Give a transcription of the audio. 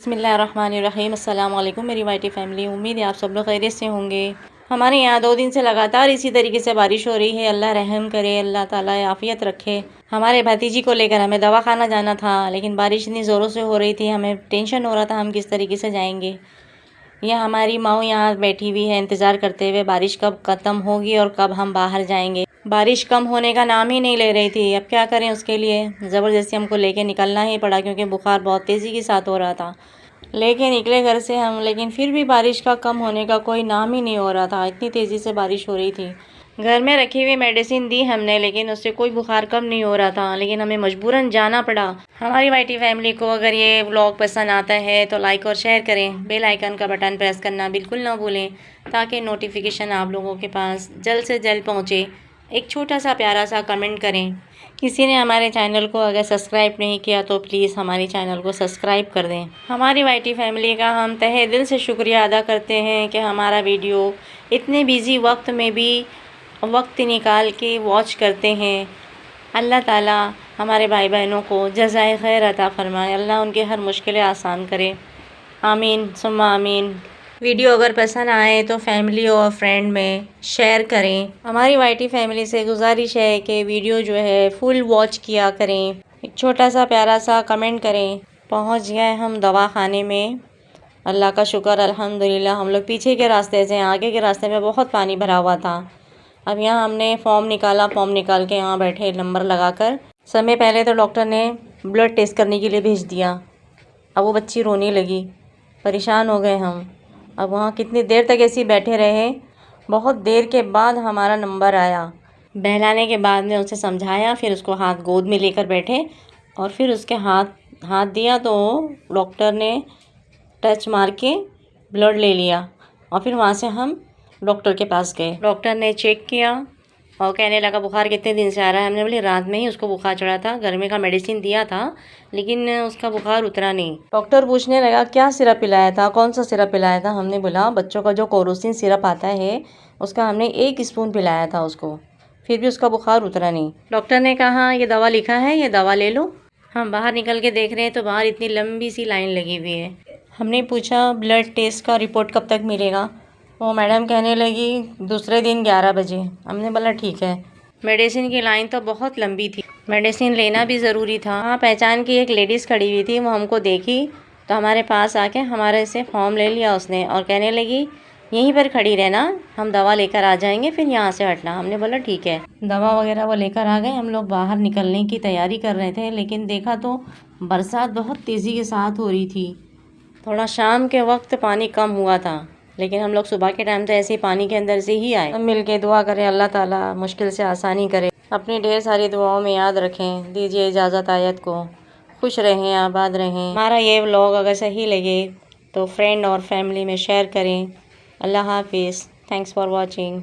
बिस्मिल्लाहिर्रहमानिर्रहीम। अस्सलाम वालेकुम मेरी वाइटी फैमिली। उम्मीद है आप सब लोग खैरियत से होंगे। हमारे यहाँ 2 दिन से लगातार इसी तरीके से बारिश हो रही है। अल्लाह रहम करे, अल्लाह ताला आफ़ियत रखे। हमारे भतीजी को लेकर हमें दवाखाना जाना था, लेकिन बारिश इतनी ज़ोरों से हो रही थी, हमें टेंशन हो रहा था हम किस तरीके से जाएंगे। यह हमारी माँ यहाँ बैठी हुई है इंतज़ार करते हुए, बारिश कब ख़त्म होगी और कब हम बाहर जाएंगे। बारिश कम होने का नाम ही नहीं ले रही थी। अब क्या करें, उसके लिए ज़बरदस्ती हमको लेके निकलना ही पड़ा, क्योंकि बुखार बहुत तेज़ी के साथ हो रहा था। लेके निकले घर से हम, लेकिन फिर भी बारिश का कम होने का कोई नाम ही नहीं हो रहा था। इतनी तेज़ी से बारिश हो रही थी। घर में रखी हुई मेडिसिन दी हमने, लेकिन उससे कोई बुखार कम नहीं हो रहा था, लेकिन हमें मजबूरन जाना पड़ा। हमारी वाइटी फैमिली को अगर ये व्लॉग पसंद आता है तो लाइक और शेयर करें। बेल आइकन का बटन प्रेस करना बिल्कुल ना भूलें, ताकि नोटिफिकेशन आप लोगों के पास जल्द से जल्द पहुँचे। एक छोटा सा प्यारा सा कमेंट करें। किसी ने हमारे चैनल को अगर सब्सक्राइब नहीं किया तो प्लीज़ हमारे चैनल को सब्सक्राइब कर दें। हमारी वाइटी फैमिली का हम तहे दिल से शुक्रिया अदा करते हैं कि हमारा वीडियो इतने बिज़ी वक्त में भी वक्त निकाल के वॉच करते हैं। अल्लाह ताला हमारे भाई बहनों को जज़ाए खैर अता फ़रमाए, अल्लाह उनके हर मुश्किलें आसान करे। आमीन सुम्मा आमीन। वीडियो अगर पसंद आए तो फैमिली और फ्रेंड में शेयर करें। हमारी वाइटी फैमिली से गुजारिश है कि वीडियो जो है फुल वॉच किया करें। एक छोटा सा प्यारा सा कमेंट करें। पहुंच गए हम दवाखाने में, अल्लाह का शुक्र अल्हम्दुलिल्लाह। हम लोग पीछे के रास्ते से, आगे के रास्ते में बहुत पानी भरा हुआ था। अब यहाँ हमने फॉर्म निकाला, फॉर्म निकाल के यहाँ बैठे नंबर लगाकर। समय पहले तो डॉक्टर ने ब्लड टेस्ट करने के लिए भेज दिया। अब वो बच्ची रोने लगी, परेशान हो गए हम। अब वहाँ कितनी देर तक ऐसे ही बैठे रहे। बहुत देर के बाद हमारा नंबर आया। बहलाने के बाद में उसे समझाया, फिर उसको हाथ गोद में लेकर बैठे और फिर उसके हाथ दिया तो डॉक्टर ने टच मार के ब्लड ले लिया। और फिर वहाँ से हम डॉक्टर के पास गए। डॉक्टर ने चेक किया और कहने लगा बुखार कितने दिन से आ रहा है। हमने बोली रात में ही उसको बुखार चढ़ा था, गर्मी का मेडिसिन दिया था, लेकिन उसका बुखार उतरा नहीं। डॉक्टर पूछने लगा क्या सिरप पिलाया था, कौन सा सिरप पिलाया था। हमने बोला बच्चों का जो कोरोसिन सिरप आता है उसका हमने 1 स्पून पिलाया था उसको, फिर भी उसका बुखार उतरा नहीं। डॉक्टर ने कहा ये दवा लिखा है, ये दवा ले लो। हम बाहर निकल के देख रहे हैं तो बाहर इतनी लंबी सी लाइन लगी हुई है। हमने पूछा ब्लड टेस्ट का रिपोर्ट कब तक मिलेगा। वो मैडम कहने लगी दूसरे दिन 11 बजे। हमने बोला ठीक है। मेडिसिन की लाइन तो बहुत लंबी थी, मेडिसिन लेना भी ज़रूरी था। हाँ, पहचान की एक लेडीज़ खड़ी हुई थी, वो हमको देखी तो हमारे पास आके हमारे से फॉर्म ले लिया उसने और कहने लगी यहीं पर खड़ी रहना, हम दवा लेकर आ जाएंगे, फिर यहाँ से हटना। हमने बोला ठीक है। दवा वगैरह वो लेकर आ गए। हम लोग बाहर निकलने की तैयारी कर रहे थे, लेकिन देखा तो बरसात बहुत तेज़ी के साथ हो रही थी। थोड़ा शाम के वक्त पानी कम हुआ था, लेकिन हम लोग सुबह के टाइम तो ऐसे ही पानी के अंदर से ही आए। सब मिल के दुआ करें अल्लाह ताला मुश्किल से आसानी करे। अपनी ढेर सारी दुआओं में याद रखें। दीजिए इजाज़त आयत को। खुश रहें, आबाद रहें। हमारा ये व्लॉग अगर सही लगे तो फ्रेंड और फैमिली में शेयर करें। अल्लाह हाफिज़। Thanks for watching.